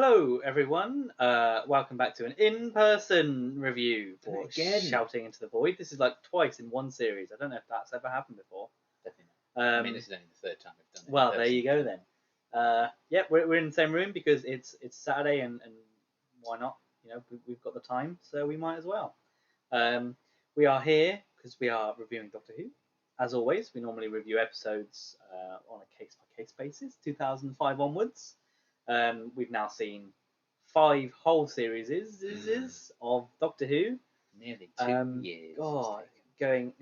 Hello, everyone. Welcome back to an in-person review for Again. Shouting into the Void. This is like twice in one series. I don't know if that's ever happened before. Definitely not. I mean, this is only the third time we've done it. Well, there you go then. Yeah, we're in the same room because it's Saturday and why not? You know, we've got the time, so we might as well. We are here because we are reviewing Doctor Who. As always, we normally review episodes on a case-by-case basis, 2005 onwards. We've now seen 5 whole series of Doctor Who. Nearly 2 years. God, going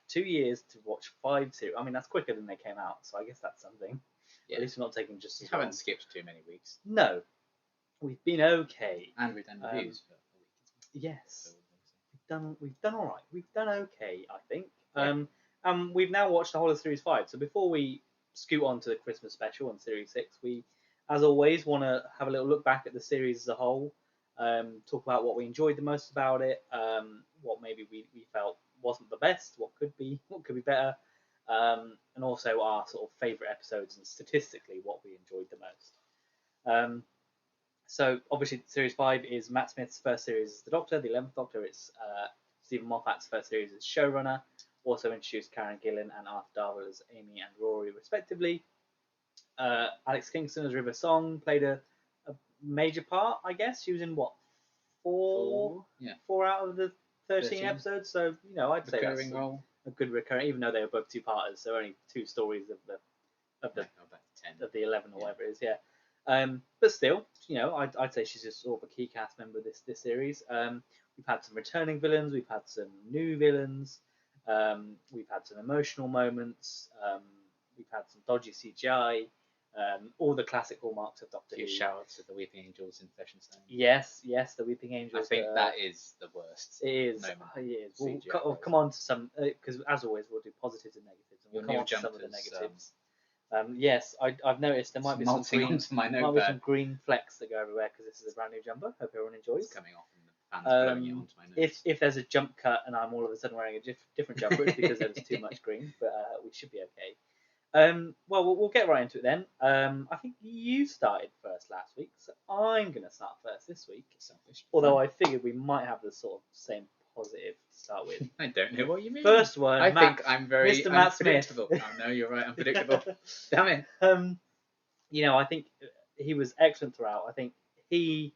2 years to watch 5 series. I mean, that's quicker than they came out, so I guess that's something. Yeah. At least we're not taking just as Haven't long. skipped too many weeks. No, we've been okay. And we've done reviews for a week. Yes, we've done all right. We've done okay, I think. Yeah. We've now watched the whole of Series 5. So before we scoot on to the Christmas special on Series 6, we, as always, want to have a little look back at the series as a whole, talk about what we enjoyed the most about it, what maybe we felt wasn't the best, what could be better, and also our sort of favourite episodes and statistically what we enjoyed the most. So obviously Series 5 is Matt Smith's first series as the Doctor, the 11th Doctor. It's Stephen Moffat's first series as showrunner. Also introduced Karen Gillan and Arthur Darvill as Amy and Rory respectively. Alex Kingston as River Song played a major part, I guess. She was in what, four out of the 13 episodes. So I'd say that's a good recurring, even though they were both two-parters. So only 2 stories of the 11 or whatever it is. Yeah. But still, I'd say she's just sort of a key cast member of this series. We've had some returning villains. We've had some new villains. We've had some emotional moments. We've had some dodgy CGI. All the classic hallmarks of Doctor Who. Shout-outs to the Weeping Angels in Feshenstein. Yes, the Weeping Angels. I think that is the worst. It is. It is. We'll come on to some, because as always, we'll do positives and negatives. And we'll come on to some of the negatives. Yes, I've noticed there might be some green flecks that go everywhere because this is a brand new jumper. Hope everyone enjoys. It's coming off and the fans blowing it onto my nose. If there's a jump cut and I'm all of a sudden wearing a different jumper, it's because there's too much green, but we should be okay. Well, we'll get right into it then. I think you started first last week, so I'm going to start first this week. Selfish. Although I figured we might have the sort of same positive to start with. I don't know what you mean. First one, I think I'm very Mr. Matt unpredictable. Smith. Oh no, you're right, unpredictable. Damn it. I think he was excellent throughout. I think he,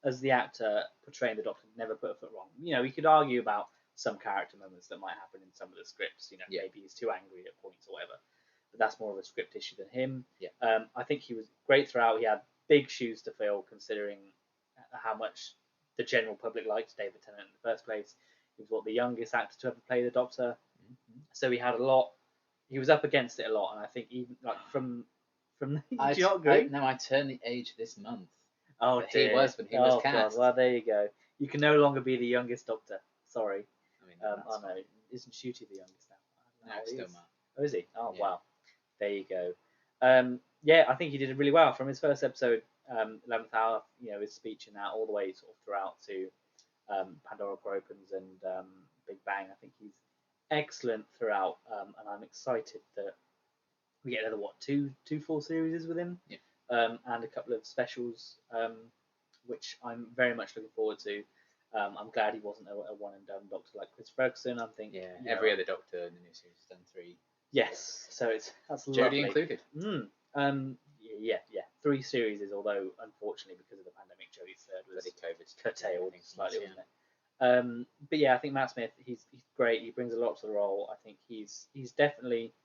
as the actor portraying the Doctor, never put a foot wrong. You could argue about some character moments that might happen in some of the scripts. Maybe he's too angry at points or whatever. But that's more of a script issue than him. Yeah. I think he was great throughout. He had big shoes to fill, considering how much the general public liked David Tennant in the first place. He was the youngest actor to ever play the Doctor, so he had a lot. He was up against it a lot, and I think even from do you not agree? I turned the age this month. Oh dear. He was when he was cast. God. Well, there you go. You can no longer be the youngest Doctor. Sorry. I mean, oh no, isn't Ncuti the youngest now? No, still Matt. Oh, is he? Oh yeah. Wow. There you go. Yeah, I think he did really well from his first episode, 11th Hour. His speech in that all the way sort of throughout to Pandora Core Opens and Big Bang. I think he's excellent throughout, and I'm excited that we get another two full series with him, and a couple of specials, which I'm very much looking forward to. I'm glad he wasn't a one and done Doctor like Chris Ferguson. I think every other Doctor in the new series has done 3. Yes, so that's Jodie lovely. included. 3 series, although unfortunately because of the pandemic, Jodie's third was curtailed slightly, wasn't it? But yeah, I think Matt Smith, he's great. He brings a lot to the role. I think he's definitely.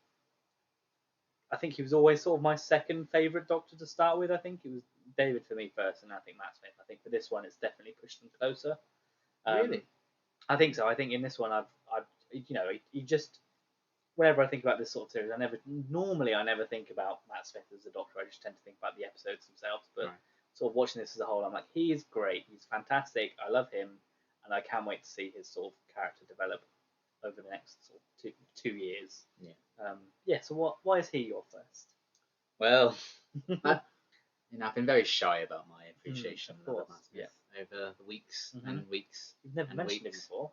I think he was always sort of my second favourite Doctor to start with. I think it was David for me first, and I think Matt Smith. I think for this one, it's definitely pushed them closer. Really? I think so. I think in this one, he just. Whenever I think about this sort of series, I never think about Matt Smith as the Doctor. I just tend to think about the episodes themselves. But sort of watching this as a whole, I'm like, he is great. He's fantastic. I love him, and I can't wait to see his sort of character develop over the next sort of 2 years. Yeah. So why is he your first? Well, I've been very shy about my appreciation of Matt Smith over the weeks and weeks. You've never mentioned him before.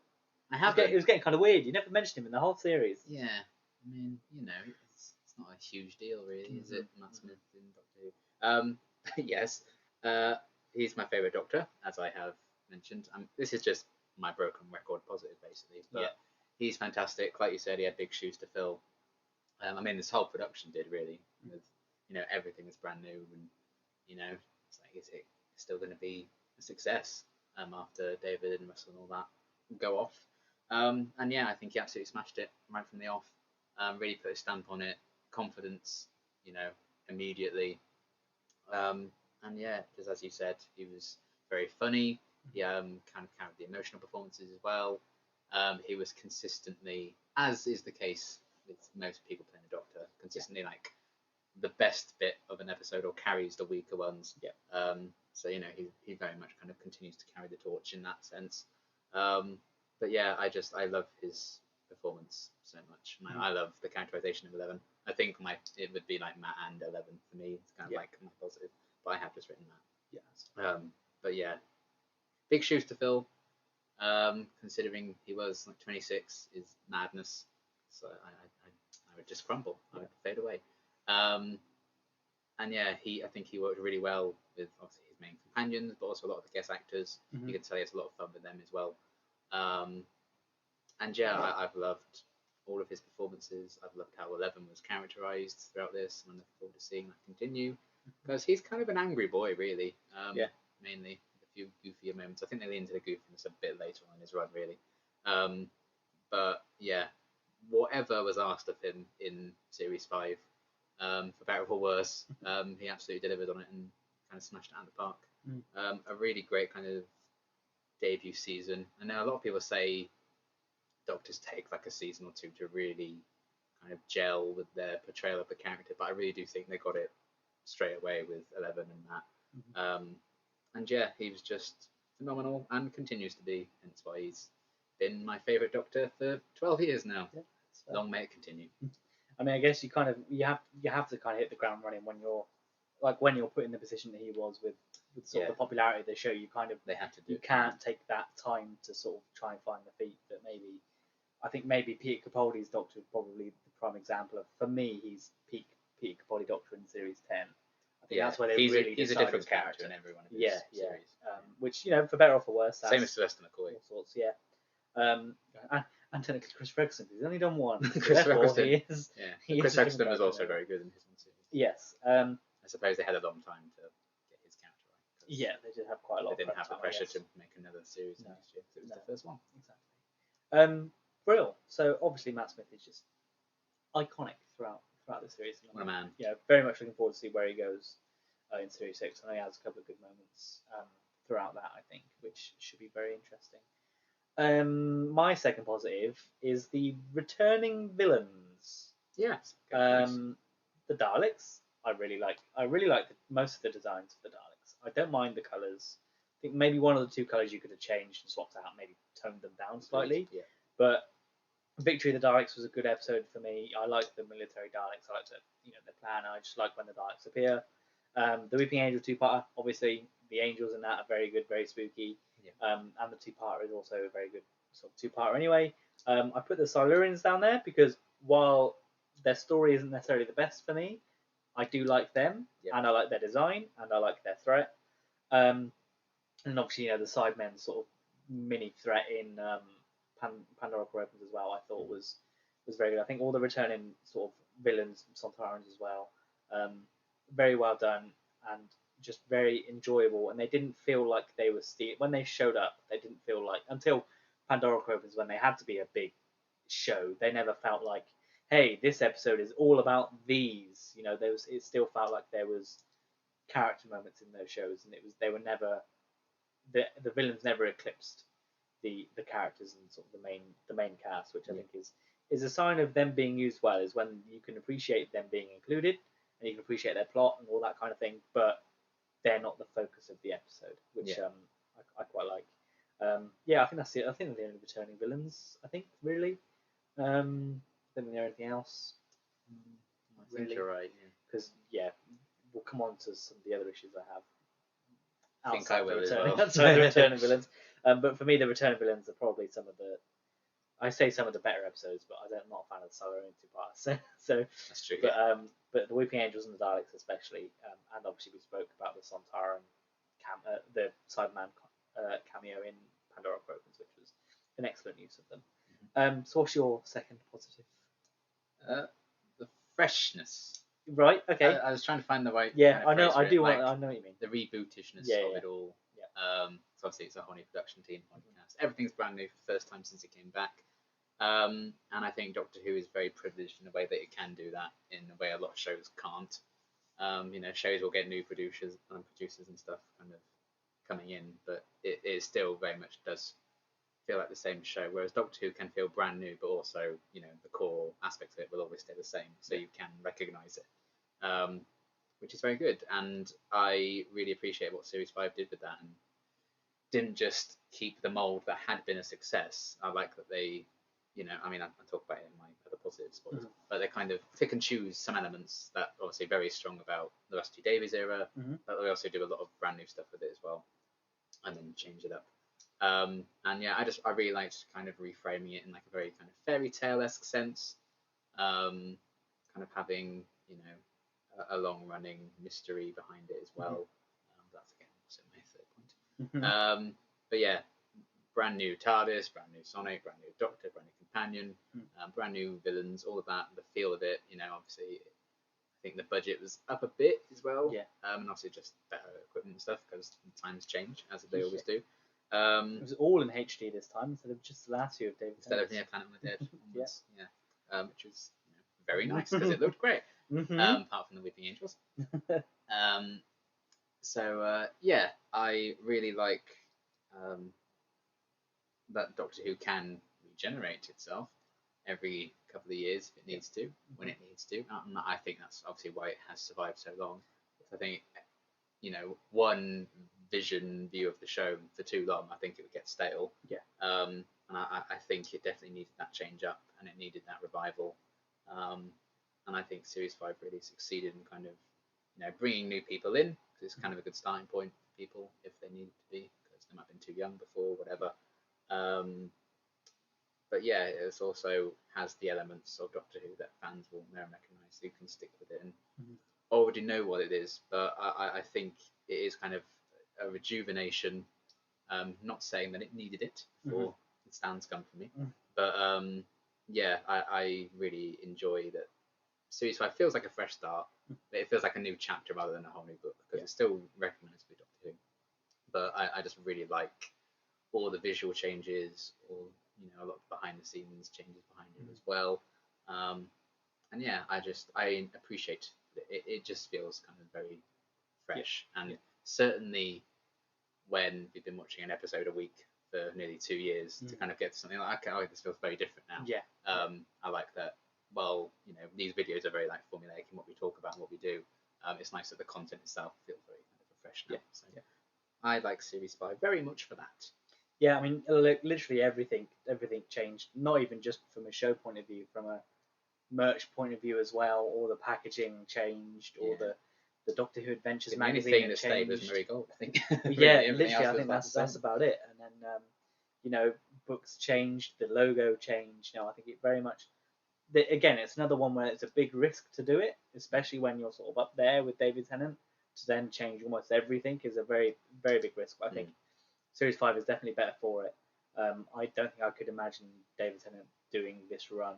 I have. It was getting kind of weird. You never mentioned him in the whole series. Yeah. I mean, it's not a huge deal, really, is it? Matt Smith in Doctor Who. Yes. He's my favourite Doctor, as I have mentioned. This is just my broken record positive, basically. But he's fantastic. Like you said, he had big shoes to fill. I mean, this whole production did really. With, everything is brand new, and it's like, is it still going to be a success after David and Russell and all that go off? And yeah, I think he absolutely smashed it right from the off. Really put a stamp on it. Confidence, immediately. And yeah, just as you said, he was very funny. He kind of carried the emotional performances as well. He was consistently, as is the case with most people playing the Doctor, consistently like the best bit of an episode or carries the weaker ones. So he very much kind of continues to carry the torch in that sense. But yeah, I love his performance so much. I love the characterization of 11. I think it would be like Matt and 11 for me. It's kind of like my positive, but I have just written that. Yes. But yeah, big shoes to fill. Considering he was like 26 is madness. So I would just crumble. I would fade away. And yeah, I think he worked really well with obviously his main companions, but also a lot of the guest actors. You could tell he has a lot of fun with them as well. And yeah, I've loved all of his performances. I've loved how 11 was characterized throughout this, and I'm looking forward to seeing that continue. Because he's kind of an angry boy, really. Mainly a few goofier moments. I think they lean into the goofiness a bit later on in his run, really. But yeah, whatever was asked of him in Series 5, for better or worse, he absolutely delivered on it and kind of smashed it out of the park. A really great kind of debut season. I know a lot of people say Doctors take like a season or two to really kind of gel with their portrayal of the character, but I really do think they got it straight away with 11 and Matt. And yeah, he was just phenomenal and continues to be, hence why he's been my favourite Doctor for 12 years now. Long may it continue. I mean, I guess you have to kind of hit the ground running when you're put in the position that he was with sort of the popularity of the show. You can't take that time to sort of try and find the feet that I think maybe Peter Capaldi's Doctor is probably the prime example of. For me, he's peak Peter Capaldi Doctor in Series 10. I think that's where they he's a different character in every one of his series. Which for better or for worse. Same as Sylvester McCoy. All sorts, and technically Chris Ferguson, he's only done one. Chris Ferguson. Chris Ferguson was also there. very good in his own series. Yes. I suppose they had a long time to get his character right. Yeah, they did have quite a lot. They didn't have the pressure to make another series next year because it was the first one. Exactly. Brill. So obviously Matt Smith is just iconic throughout the series. What a man. Yeah, very much looking forward to see where he goes in Series 6. I know he has a couple of good moments throughout that, I think, which should be very interesting. My second positive is the returning villains. Yes. The Daleks. I really like most of the designs of the Daleks. I don't mind the colours. I think maybe one of the two colours you could have changed and swapped out, maybe toned them down slightly. Yeah. But Victory of the Daleks was a good episode for me. I like the military Daleks. I like the plan. I just like when the Daleks appear. The Weeping Angel two-parter, obviously the angels in that are very good, very spooky. And the two-parter is also a very good sort of two-parter anyway. I put the Silurians down there because while their story isn't necessarily the best for me, I do like them, and I like their design, and I like their threat. And obviously, the Sidemen sort of mini threat in Pandora Opens as well, I thought was very good. I think all the returning sort of villains, Sontarans as well, very well done and just very enjoyable. And they didn't feel like they were when they showed up. They didn't feel like, until Pandora Opens, when they had to be a big show, they never felt like, hey, this episode is all about these. It still felt like there was character moments in those shows, and they were never the villains never eclipsed the characters and sort of the main cast, which I think is a sign of them being used well. Is when you can appreciate them being included and you can appreciate their plot and all that kind of thing, but they're not the focus of the episode, which I quite like. I think that's it. I think they're the only returning villains. I think really. I don't think there's anything else. I think you're right. Because we'll come on to some of the other issues I have. I think I will as well. The returning villains. But for me, the returning villains are probably some of the better episodes. But I'm not a fan of the Silurian two-parts. So that's true. But the Weeping Angels and the Daleks especially, and obviously we spoke about the Sontaran the Cyberman cameo in Pandora Programs, which was an excellent use of them. So what's your second positive? The freshness. Right. Okay. I was trying to find the right. Yeah, kind of I phrase for it, I know what you mean. The rebootishness Yeah, of yeah. it all. Yeah. So obviously it's a whole new production team, whole new cast. Everything's brand new for the first time since it came back. And I think Doctor Who is very privileged in a way that it can do that in a way a lot of shows can't. Shows will get new producers and stuff kind of coming in, but it still very much does feel like the same show. Whereas Doctor Who can feel brand new, but also the core aspects of it will always stay the same, so you can recognise it, which is very good. And I really appreciate what Series 5 did with that, and didn't just keep the mould that had been a success. I like that they, I'll talk about it in my other positive spots, but they kind of pick and choose some elements that are obviously very strong about the Rusty Davies era, but they also do a lot of brand new stuff with it as well, and then change it up. I really liked kind of reframing it in like a very kind of fairy tale-esque sense, kind of having a long-running mystery behind it as well. That's again also my third point. But yeah, brand new TARDIS, brand new Sonic, brand new Doctor, brand new Companion, brand new villains, all of that, the feel of it. Obviously, I think the budget was up a bit as well. Yeah. And also just better equipment and stuff because times change as they always do. It was all in HD this time instead of just the last few of David. Instead of Planet of the Dead, onwards, which was very nice because it looked great. Apart from the Weeping Angels. I really like that Doctor Who can regenerate itself every couple of years if it needs to, when it needs to. And I think that's obviously why it has survived so long. I think, one vision view of the show for too long, I think it would get stale. Yeah. And I think it definitely needed that change up, and it needed that revival. And I think Series 5 really succeeded in kind of, bringing new people in, because it's kind of a good starting point for people if they need to be, because they might have been too young before, whatever. But yeah, it also has the elements of Doctor Who that fans will know and recognise, so you can stick with it and already know what it is. But I think it is kind of a rejuvenation. Not saying that it needed it for the stands come for me, but I really enjoy that. Series 5 feels like a fresh start, but it feels like a new chapter rather than a whole new book, because it's still recognisably Doctor Who. But I just really like all the visual changes, or a lot of behind the scenes changes behind it as well. I appreciate it. It just feels kind of very fresh, and certainly when we've been watching an episode a week for nearly 2 years to kind of get to something like, okay, this feels very different now. I like that. Well, these videos are very like formulaic in what we talk about and what we do. It's nice that the content itself feels very kind of fresh now. I like Series 5 very much for that. Yeah, I mean, literally everything changed. Not even just from a show point of view, from a merch point of view as well. All the packaging changed, all the Doctor Who Adventures magazine changed. The only thing that stayed was Murray Gold, I think. Literally, I think that's about it. And then, books changed, the logo changed. I think it very much. Again, it's another one where it's a big risk to do it, especially when you're sort of up there with David Tennant. To then change almost everything is a very, very big risk. But I think Series 5 is definitely better for it. I don't think I could imagine David Tennant doing this run.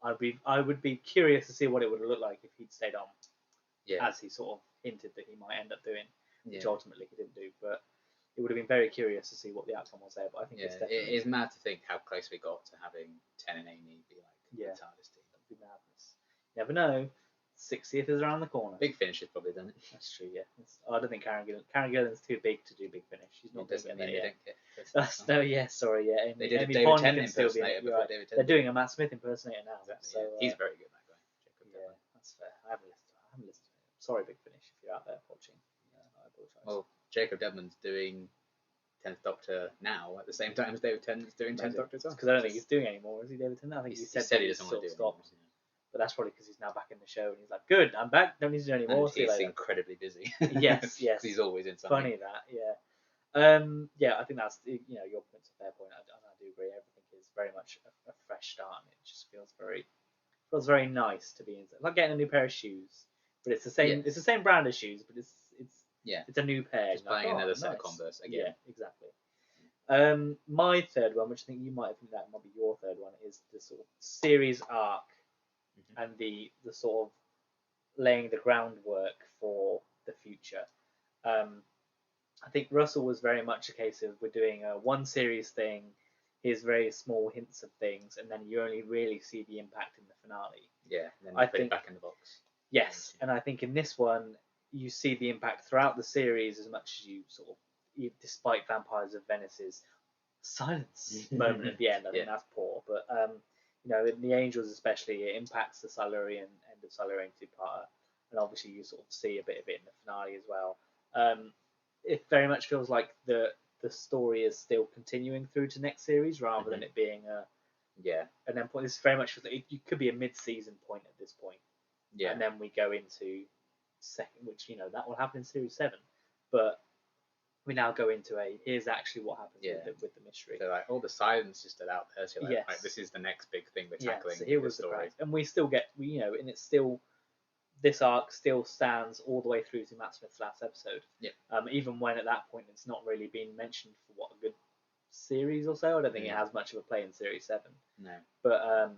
I would be curious to see what it would look like if he'd stayed on, as he sort of hinted that he might end up doing, which ultimately he didn't do. But it would have been very curious to see what the outcome was there. But I think it's definitely... It is mad to think how close we got to having Ten and Amy be like the TARDIS team. That'd be madness. You never know. 60th is around the corner. Big Finish has probably done it. That's true, yeah. I don't think Karen Gillan's too big to do Big Finish. She's not doesn't mean yet. They did a Amy David Bond Tennant can still be impersonator before David Tennant. They're doing a Matt Smith impersonator now. Exactly, so, he's very good, that guy. Yeah, that's fair. I haven't listened to him. Sorry, Big Finish, if you're out there watching. I apologise. Well, Jacob Devlin's doing 10th Doctor now at the same time as David Tennant's doing 10th Doctor as well. Because I don't think he's doing any more, is he, David Tennant? I think he said he doesn't want to do it. But that's probably because he's now back in the show and he's like, good, I'm back, don't need to do any more. He's incredibly busy. Yes. He's always in something. Funny that, yeah. I think that's, your point's a fair point. I do agree. Everything is very much a fresh start, and it just feels very nice to be in. Like getting a new pair of shoes, but it's the same. It's the same brand of shoes, but it's Yeah. It's a new pair. Just buying another set of nice. Converse again. Yeah, exactly. My third one, which I think you might think that might be your third one, is the sort of series arc and the sort of laying the groundwork for the future. I think Russell was very much a case of we're doing a one series thing, here's very small hints of things, and then you only really see the impact in the finale. Yeah, and then I you put think- it back in the box. Yes, and I think in this one you see the impact throughout the series as much as you sort of, despite Vampires of Venice's silence moment at the end. I think that's poor, but in the Angels especially, it impacts the Silurian end of Silurian two-parter, and obviously you sort of see a bit of it in the finale as well. It very much feels like the story is still continuing through to next series rather than it being an end point. This very much feels like it could be a mid-season point at this point. Yeah. And then we go into second, which that will happen in series 7, but we now go into here's actually what happens with the mystery. So like all the silence is still out there. So like, Yes. like, this is the next big thing we're tackling. So here was the story, and we still get and it's still, this arc still stands all the way through to Matt Smith's last episode. Yeah. Even when at that point it's not really been mentioned for what, a good series or so. I don't think it has much of a play in series 7. No. But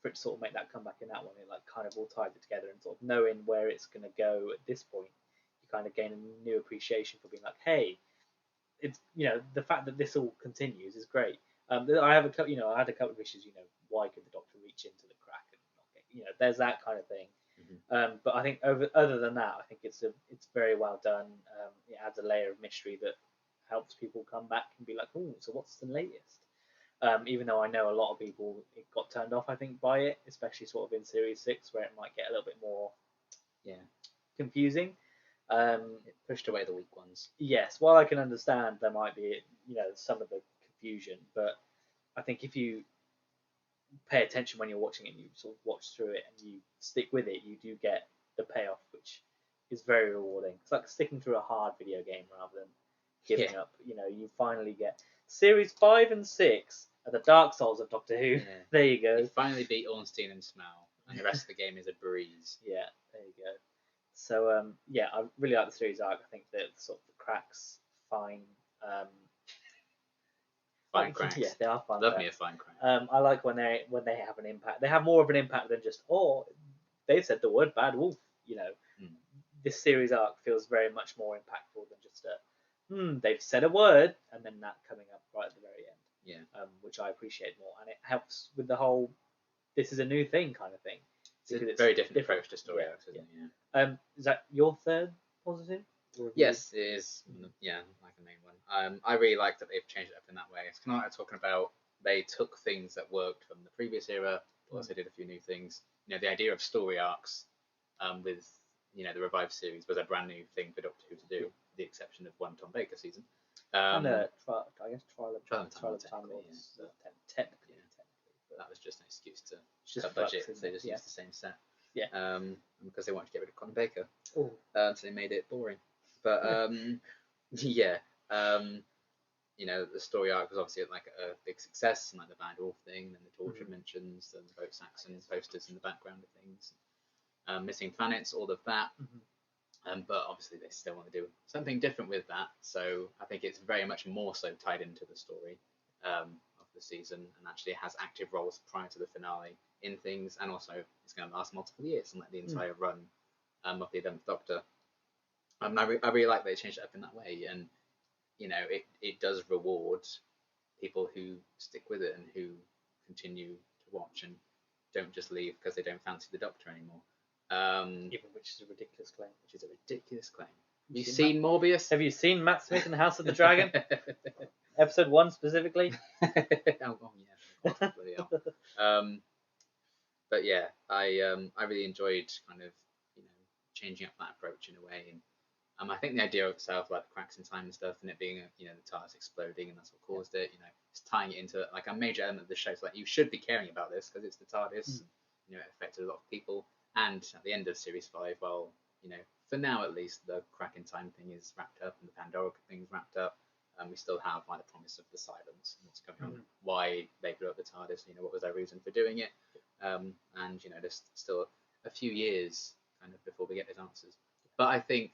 for it to sort of make that comeback in that one, it like kind of all ties it together, and sort of knowing where it's going to go at this point, you kind of gain a new appreciation for being like, hey, it's the fact that this all continues is great. I have a couple, I had a couple of issues. Why could the Doctor reach into the crack and not get, there's that kind of thing. But I think other than that, I think it's very well done. It adds a layer of mystery that helps people come back and be like, oh, so what's the latest? Even though I know a lot of people it got turned off, I think, by it, especially sort of in series 6 where it might get a little bit more confusing. It pushed away the weak ones. Yes, while I can understand there might be some of the confusion, but I think if you pay attention when you're watching it, and you sort of watch through it and you stick with it, you do get the payoff, which is very rewarding. It's like sticking through a hard video game rather than giving up. You finally get series 5 and 6 are the Dark Souls of Doctor Who. There you go. You finally beat Ornstein and Smell, and the rest of the game is a breeze. Yeah, there you go. So I really like the series arc. I think that sort of the cracks fine. Fine cracks. Yeah, they are fine. Love me a fine crack. I like when they have an impact. They have more of an impact than just they said the word bad wolf. This series arc feels very much more impactful than just they've said a word and then that coming up right at the very end. Yeah. Which I appreciate more, and it helps with the whole this is a new thing kind of thing. It's a very different approach to story arcs, isn't it? Is that your third positive? Yes, it is. Yeah, like the main one. I really like that they've changed it up in that way. It's kind of like talking about they took things that worked from the previous era, also did a few new things. The idea of story arcs with the revived series was a brand new thing for Doctor Who to do, with the exception of one Tom Baker season. I guess Trial of Time Lords, technically. But that was just an excuse to cut budget. They just used the same set. Yeah. Because they wanted to get rid of Colin Baker. Oh. So they made it boring. But the story arc was obviously like a big success, and like the Bad Wolf thing, and the torture mentions, and the Boat Saxon posters in the background of things, missing planets, all of that. But obviously they still want to do something different with that. So I think it's very much more so tied into the story of the season, and actually has active roles prior to the finale in things, and also it's going to last multiple years, and like the entire run of the 11th Doctor. I really like that they changed it up in that way, and it does reward people who stick with it and who continue to watch and don't just leave because they don't fancy the Doctor anymore. Which is a ridiculous claim. Have you seen Morbius? Have you seen Matt Smith in the House of the Dragon? Episode 1 specifically? Yeah. Bloody hell. But yeah, I really enjoyed kind of changing up that approach in a way, and I think the idea itself, like the cracks in time and stuff, and it being the TARDIS exploding, and that's what caused it. It's tying it into like a major element of the show. So like you should be caring about this because it's the TARDIS. It affected a lot of people. And at the end of series 5, well, for now at least, the crack in time thing is wrapped up, and the Pandora thing's wrapped up. We still have like the promise of the silence and what's going on, why they blew up the TARDIS. What was their reason for doing it? And there's still a few years kind of before we get those answers. But I think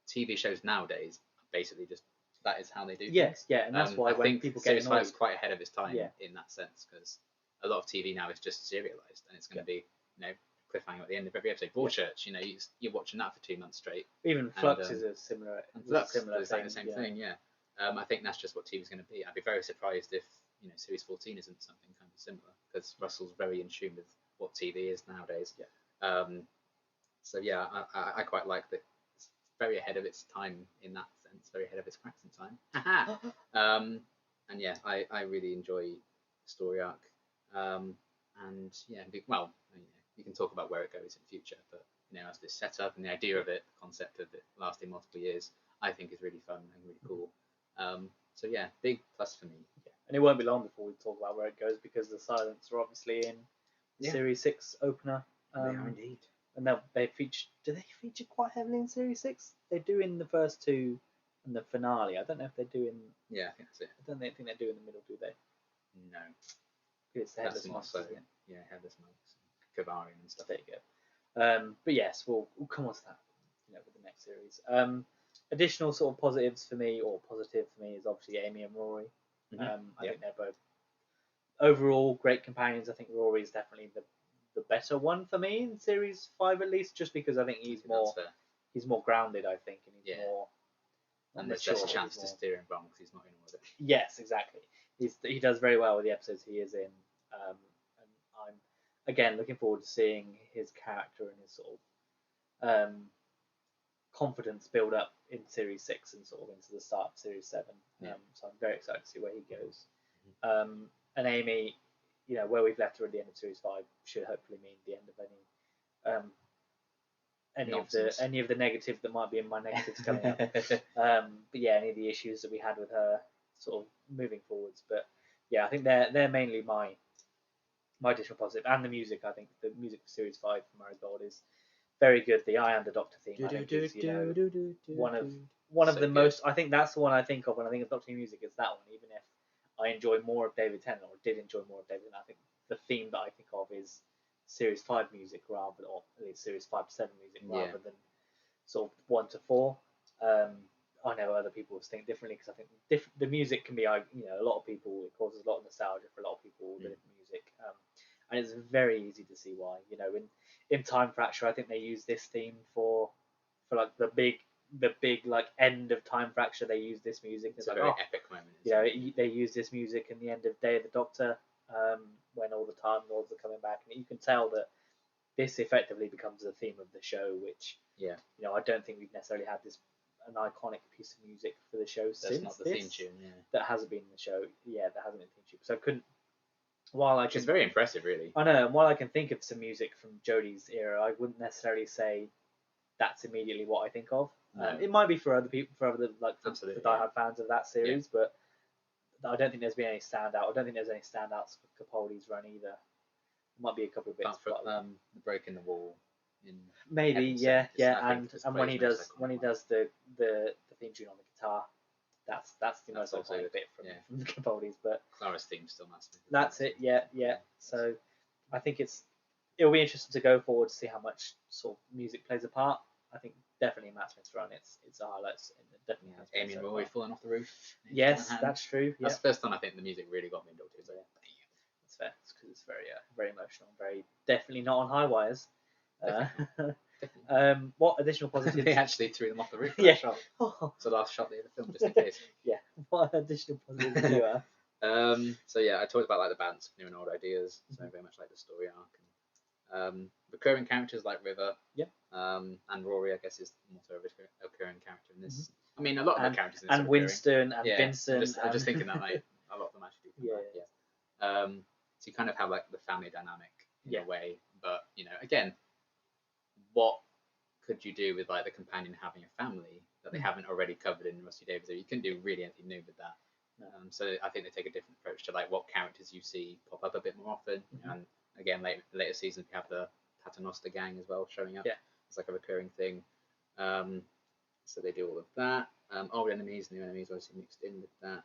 TV shows nowadays basically just that is how they do Yes, things. yeah, and that's why I when think people get Series 5 is annoyed, quite ahead of its time Yeah. in that sense, because a lot of TV now is just serialized, and it's going to be, you know, cliffhanger at the end of every episode. Broadchurch, you know, you're watching that for 2 months straight. even Flux is a similar, And Flux similar is thing. the same yeah. thing, yeah. I think that's just what TV's going to be. I'd be very surprised if, you know, Series 14 isn't something kind of similar, because Russell's very in tune with what TV is nowadays. Yeah. So yeah, I quite like that. It's very ahead of its time in that sense, very ahead of its cracks in time. And yeah, I really enjoy the story arc. And yeah, well, you know, you can talk about where it goes in the future, but you know, as this setup and the idea of it, the concept of it lasting multiple years, I think is really fun and really cool. So yeah, big plus for me. Yeah. And it won't be long before we talk about where it goes, because the Silents are obviously in the Series 6 opener. They are indeed. And they feature. Do they feature quite heavily in Series 6? They do in the first two and the finale. I don't know if they do in. Yeah, I think that's it. I don't think they do in the middle, do they? No. It's the Headless Monks, so, isn't it? Yeah, Headless Monks, Kavarian and stuff. There you go. But yes, we'll come on to that, you know, with the next series. Additional sort of positives for me, or positive for me, is obviously Amy and Rory. I think they're both overall great companions. I think Rory is definitely the better one for me in Series 5, at least, just because I think he's more grounded, I think, and he's more. And there's less chance to steer him wrong because he's not in order. Yes, exactly. He does very well with the episodes he is in, and I'm again looking forward to seeing his character and his sort of confidence build up in Series 6 and sort of into the start of Series 7. So I'm very excited to see where he goes. And Amy, you know, where we've left her at the end of Series 5 should hopefully mean the end of any of the negatives that might be in my negatives coming up. But yeah, any of the issues that we had with her sort of moving forwards. But yeah, I think they're mainly my additional positive. And the music, I think the music for Series 5 for Marigold is very good. The I Am the Doctor theme, I think, is, you know, one of the most. I think that's the one I think of when I think of Doctor Who music. Is that one, even if I enjoy more of David Tennant, or did enjoy more of David Tennant. I think the theme that I think of is Series 5 music or at least Series 5 to 7 music, rather than sort of 1 to 4. I know other people think differently, because I think the music can be, you know, a lot of people, it causes a lot of nostalgia for a lot of people, the different music. And it's very easy to see why. You know, in Time Fracture, I think they use this theme for like the big like end of Time Fracture. They use this music. It's a very epic moment. You know, they use this music in the end of Day of the Doctor, when all the Time Lords are coming back, and you can tell that this effectively becomes the theme of the show. Which, you know, I don't think we've necessarily had an iconic piece of music for the show since. That's not the theme tune. That hasn't been in the show. Yeah, that hasn't been the theme tune. So I couldn't. Which is very impressive, really. I know, and while I can think of some music from Jodie's era, I wouldn't necessarily say that's immediately what I think of. No. It might be for other people, for diehard fans of that series, but I don't think there's been any standout. I don't think there's any standouts for Capaldi's run either. There might be a couple of bits. For the break in the wall. Maybe, and when he does the theme tune on the guitar. That's the most iconic bit from Capaldi's, but Clara's theme still massive. That's it, yeah. So I think it'll be interesting to go forward to see how much sort of music plays a part. I think definitely Matt Smith's run, it's a highlight. Definitely has Amy and Rory falling off the roof. Yes, that's true. That's the first time I think the music really got me in Doctor Who. That's fair. It's because it's very emotional, very definitely not on high wires. What additional positives? They actually threw them off the roof. Shot. It's the last shot of the film, just in case. What additional positives do you have? So yeah, I talked about like the balance of new and old ideas. So very much like the story arc. And, recurring characters like River. And Rory, I guess, is more so a recurring character in this. I mean, a lot of the characters in this and Winston and Vincent. I'm just thinking that like a lot of them actually do come back. So you kind of have like the family dynamic in a way, but you know, again, what could you do with like the companion having a family that they haven't already covered in Rusty Davies? You couldn't do really anything new with that. So I think they take a different approach to like what characters you see pop up a bit more often. And again, later seasons we have the Paternoster gang as well showing up. It's like a recurring thing. So they do all of that. Old enemies, new enemies, obviously mixed in with that.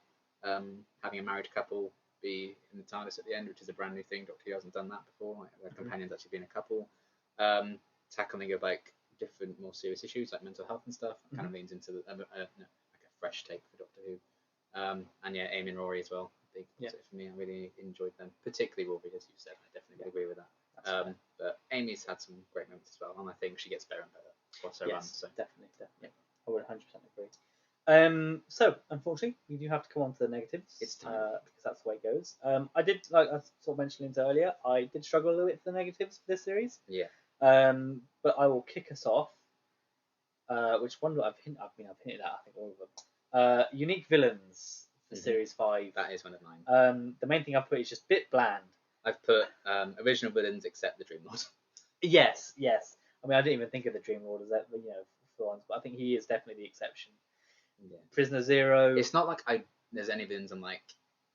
Having a married couple be in the TARDIS at the end, which is a brand new thing. Doctor Who hasn't done that before. Like their companions actually being a couple. Tackling of like different, more serious issues like mental health and stuff. It kind of leans into like a fresh take for Doctor Who. And yeah, Amy and Rory as well. Big positive for me. I really enjoyed them, particularly Rory, as you said. I definitely agree with that. But Amy's had some great moments as well, and I think she gets better and better across her run. So definitely. I would 100% agree. So unfortunately, we do have to come on to the negatives. It's time. Because that's the way it goes. I did, like I sort of mentioned earlier, I did struggle a little bit for the negatives for this series. Yeah. But I will kick us off. Which one do I've hinted at? I think all of them. Unique villains for Series 5. That is one of mine. The main thing I've put is just a bit bland. I've put original villains except the Dream Lord. Yes. I mean, I didn't even think of the Dream Lord as that, for once, but I think he is definitely the exception. Yeah. Prisoner Zero. It's not like there's any villains I'm like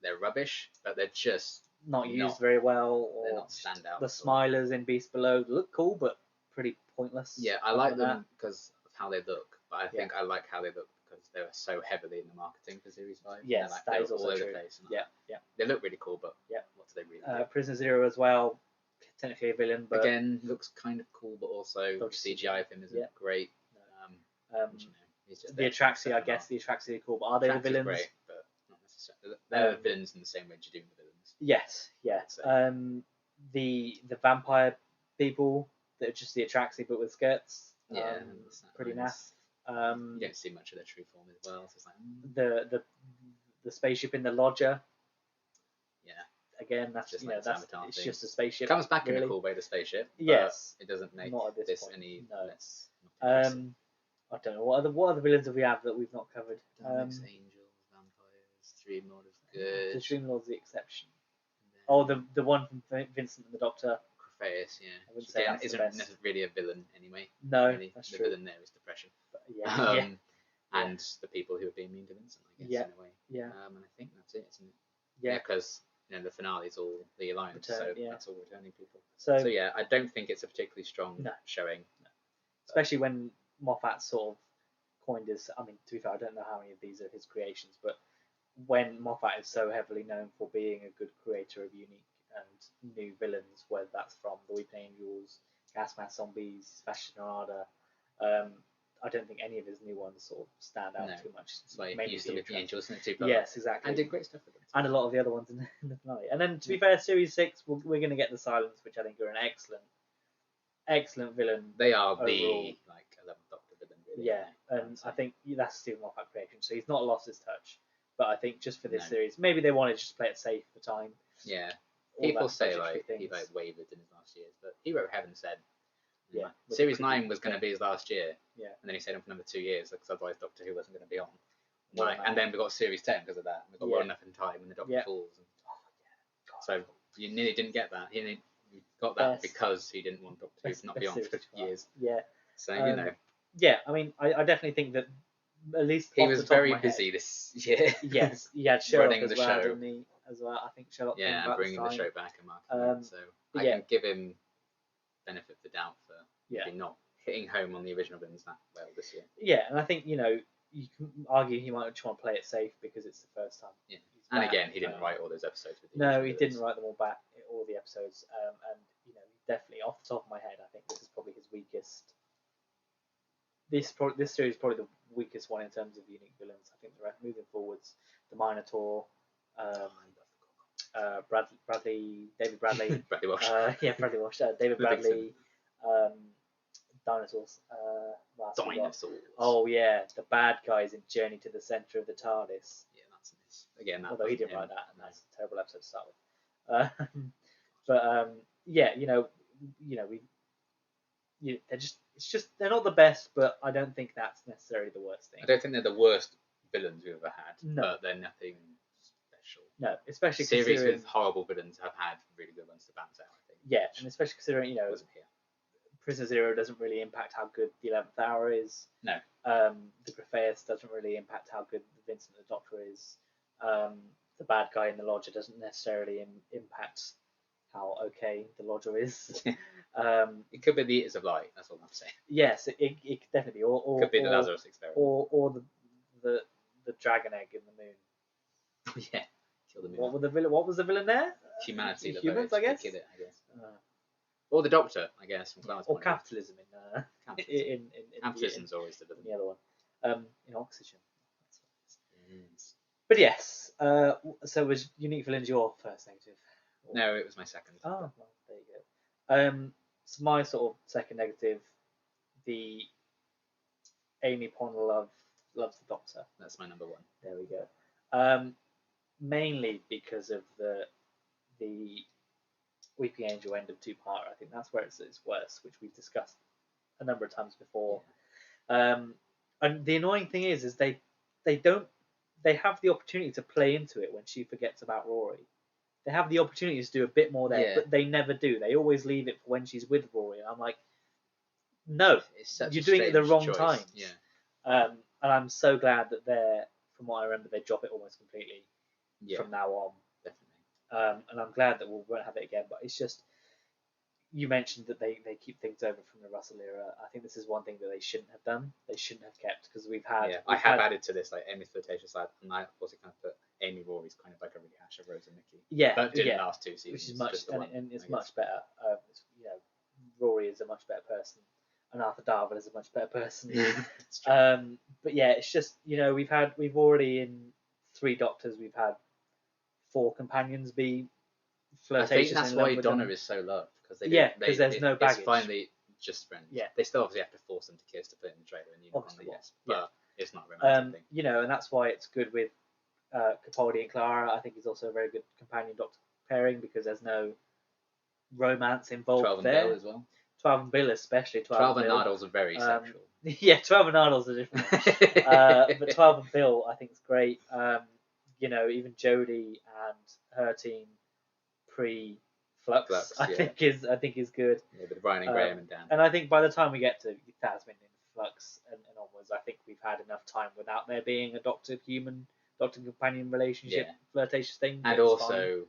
they're rubbish, but they're just not used very well. Or they're not standout. The Smilers in Beast Below look cool, but pretty pointless. Yeah, I like them because of how they look, but I think I like how they look because they were so heavily in the marketing for Series 5. Yes, that is also all over true. The place and yeah. They look really cool, but what do they really do? Prisoner Zero as well, technically a villain, but again looks kind of cool, but also the CGI of him isn't great. He's just the Atraxi, I guess the Atraxi are cool, but are they the villains? Great, but not necessarily. They're villains in the same way Jadoon the villains. Yes. The vampire people that are just the Atraxi but with skirts. Pretty naff. You don't see much of their true form as well. So it's like the spaceship in the lodger. Yeah. Again, that's just it's just a spaceship. It comes back in a cool way, the spaceship. Yes. It doesn't make this any less. I don't know what other villains have we had that we've not covered. Angels, vampires, Dream Lord is good. The Dream Lord's the exception. The one from Vincent and the Doctor. Crephaeus, Again, isn't really a villain anyway. No, really. that's the true. villain there is depression. And the people who have been mean to Vincent, I guess, in a way. Yeah. And I think that's it, isn't it? Yeah. Because the finale is all the Alliance, that's all returning people. So yeah, I don't think it's a particularly strong showing. No. Especially when Moffat sort of coined his. I mean, to be fair, I don't know how many of these are his creations, but when Moffat is so heavily known for being a good creator of unique and new villains, whether that's from the Weeping Angels, Gas Mask Zombies, Sebastian Arada, I don't think any of his new ones sort of stand out too much. Like he used to Weeping Angels in the two. Yes, exactly. And did great stuff with them. And a lot of the other ones in the finale. And then, to be fair, Series 6, we're going to get the Silence, which I think are an excellent villain. They are overall. The 11th Doctor villain, really. Yeah, and I think that's Stephen Moffat creation, so he's not lost his touch. But I think just for this series, maybe they wanted to just play it safe for time. Yeah. People say he wavered in his last years, but Hero Heaven said Series 9 was going to be his last year. Yeah. And then he stayed on for another 2 years, because otherwise Doctor Who wasn't going to be on. And then we got Series 10 because of that. We got Well Enough in Time and the Doctor Falls. So you nearly didn't get that. He got that because he didn't want Doctor Who to not be on for years. Yeah. So, Yeah, I mean, I definitely think that at least he was very busy this year. Yes, he had Sherlock running the well, show. didn't he? As well, I think Sherlock. Yeah, and bringing the show back and marketing. So I can give him benefit of the doubt for maybe not hitting home on the original villains that well this year. Yeah, and I think you can argue he might just want to play it safe because it's the first time. Yeah, and again, he didn't write all those episodes with No, he didn't write them all back, all the episodes. And definitely off the top of my head, I think this is probably his weakest. This series is probably the weakest one in terms of unique villains. I think the rest moving forwards, the Minotaur, David Bradley, Bradley Walsh. Bradley Walsh, David Bradley, dinosaurs. Dinosaurs. Oh yeah, the bad guys in Journey to the Center of the TARDIS. Yeah, that's nice. Again, although he didn't write that, and that's a terrible episode to start with. But they're not the best, but I don't think that's necessarily the worst thing. I don't think they're the worst villains we've ever had, no. But they're nothing special. No, especially series with horrible villains have had really good ones to bounce out, I think. Yeah, and especially considering wasn't here. Prisoner Zero doesn't really impact how good the 11th Hour is. No. The Crephaeus doesn't really impact how good Vincent the Doctor is. The bad guy in the Lodger doesn't necessarily impact how okay the Lodger is. It could be the Eaters of Light. That's all I'm saying. Yes, it could definitely be. Or could be the Lazarus experiment. Or the dragon egg in the moon. Yeah, kill the moon. What was the villain there? Humanity. Humans, I guess. Kill it, I guess. or the Doctor, I guess. From Clara's or point of view. capitalism in Capitalism. in Capitalism's always the villain. the other one, in Oxygen. Yes. But yes, so was Unique Villains your first negative? No, it was my second. Oh, well, there you go. So my sort of second negative, the Amy Pond loves the Doctor. That's my number one. There we go. Mainly because of the Weeping Angel end of two-parter. I think that's where it's worse, which we've discussed a number of times before. Yeah. And the annoying thing is they have the opportunity to play into it when she forgets about Rory. They have the opportunity to do a bit more there, but they never do. They always leave it for when she's with Rory. And I'm like, no, you're doing it at the wrong time. Yeah. And I'm so glad that from what I remember, they drop it almost completely from now on. Definitely. And I'm glad that we won't have it again. But it's just, you mentioned that they keep things over from the Russell era. I think this is one thing that they shouldn't have done. They shouldn't have kept, because I have added to this like Amy's flirtatious side, and I also kind of put Amy Rory's kind of like a rehash of Rose and Mickey. Yeah, that didn't last 2 seasons, which is much and it's I much better. Rory is a much better person, and Arthur Darvill is a much better person. But yeah, it's just we've already in 3 Doctors we've had 4 companions be flirtatious. I think that's why Donna is so loved, because because there's no baggage. It's finally just friends. Yeah, they still obviously have to force them to kiss to put in the trailer, and but it's not a romantic thing. And that's why it's good with Capaldi and Clara. I think he's also a very good companion Doctor pairing, because there's no romance involved 12 and there. Bill as well. 12 and Bill especially. 12 and Nardles are very sexual. Yeah, 12 and Nardles are different. But 12 and Bill I think is great. Even Jodie and her team pre-Flux I think is good. Yeah, with Ryan and Graham and Dan. And I think by the time we get to Tasman and Flux and onwards, I think we've had enough time without there being a Doctor companion relationship flirtatious thing. And also,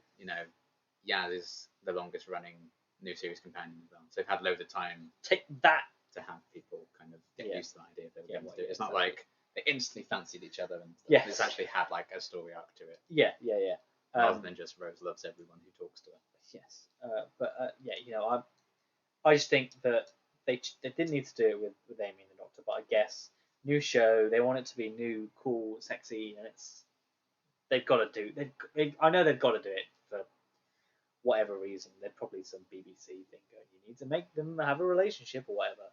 Yaz is the longest running new series companion as well. So they've had loads of time take that to have people kind of get used to the idea they were going to do it. It's exactly. not like they instantly fancied each other and stuff. Yes. It's actually had like a story arc to it. Yeah. Rather than just Rose loves everyone who talks to her. Yes. I just think that they didn't need to do it with Amy and the Doctor, but I guess new show, they want it to be new, cool, sexy, and they've got to do. I know they've got to do it for whatever reason. There's probably some BBC thing going. You need to make them have a relationship or whatever.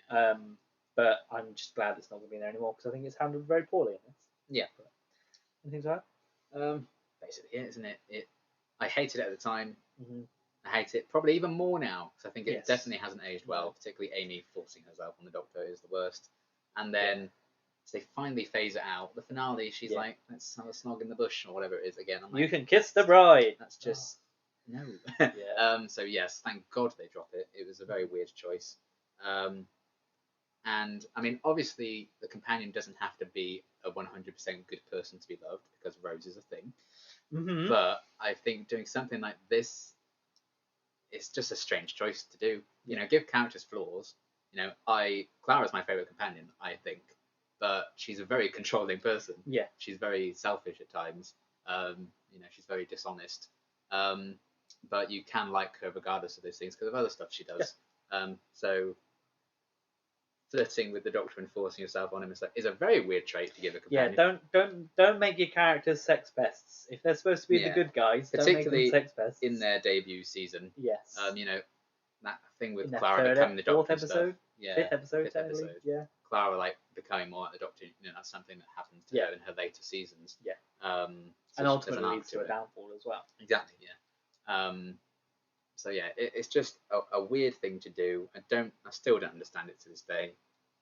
Probably. But I'm just glad it's not going to be there anymore, because I think it's handled very poorly in this. Yeah. Anything to add? Basically, isn't it? I hated it at the time. Mm-hmm. I hate it probably even more now, because I think it definitely hasn't aged well. Particularly Amy forcing herself on the Doctor is the worst. And then they finally phase it out. The finale, she's like, let's have a snog in the bush or whatever it is again. I'm like, you can kiss the bride. That's just no. Yeah. So yes, thank God they dropped it. It was a very weird choice. And I mean, obviously, the companion doesn't have to be a 100% good person to be loved, because Rose is a thing. Mm-hmm. But I think doing something like this, it's just a strange choice to do. Give characters flaws. Clara's my favorite companion, I think, but she's a very controlling person. Yeah. She's very selfish at times. She's very dishonest. But you can like her regardless of those things because of other stuff she does. Yeah. So flirting with the Doctor and forcing yourself on him is a very weird trait to give a companion. Yeah, don't make your characters sex pests. If they're supposed to be the good guys, particularly don't make them sex pests. in their debut season. Yes. That thing with Clara becoming the Doctor. 4th episode? Yeah. 5th episode, technically. Yeah. Clara becoming more like the Doctor. That's something that happens to her in her later seasons. Yeah. So and ultimately leads to a downfall as well. Exactly. Yeah. It's just a weird thing to do. I still don't understand it to this day.